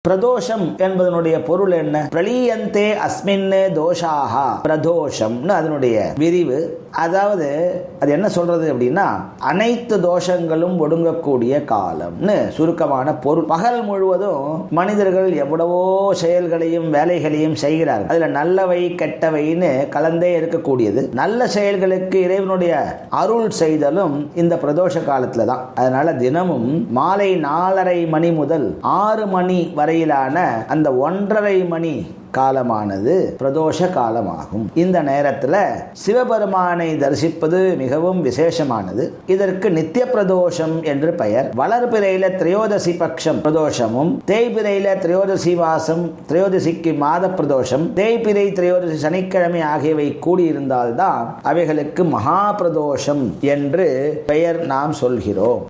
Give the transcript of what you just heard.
பிரதோஷம் என்பதனுடைய பொருள் என்ன? பிரளீயந்தே அஸ்மின் தோஷாஹா பிரதோஷம்னு அதனுடைய விரிவு. அதாவது அது என்ன சொல்றது அப்படின்னா, அனைத்து தோஷங்களும் ஒடுங்கக்கூடிய காலம்னு சுருக்கமான பொருள். பகல் முழுவதும் மனிதர்கள் எவ்வளவோ செயல்களையும் வேலைகளையும் செய்கிறார்கள். அதுல நல்லவை கெட்டவைன்னு கலந்தே இருக்கக்கூடியது. நல்ல செயல்களுக்கு இறைவனுடைய அருள் செய்தலும் இந்த பிரதோஷ காலத்துல தான். அதனால தினமும் மாலை 4:30 மணி முதல் 6 மணி வரையிலான அந்த 1.5 மணி காலமானது பிரதோஷ காலமாகும். இந்த நேரத்தில் சிவபெருமானை தரிசிப்பது மிகவும் விசேஷமானது. இதற்கு நித்திய பிரதோஷம் என்று பெயர். வளர்பிறையில திரையோதசி பட்சம் பிரதோஷமும், தேய்பிறையில திரையோதசி மாசம் திரையோதசிக்கு மாத பிரதோஷம், தேய்பிறை திரையோதசி சனிக்கிழமை ஆகியவை கூடியிருந்தால்தான் அவைகளுக்கு மகா பிரதோஷம் என்று பெயர் நாம் சொல்கிறோம்.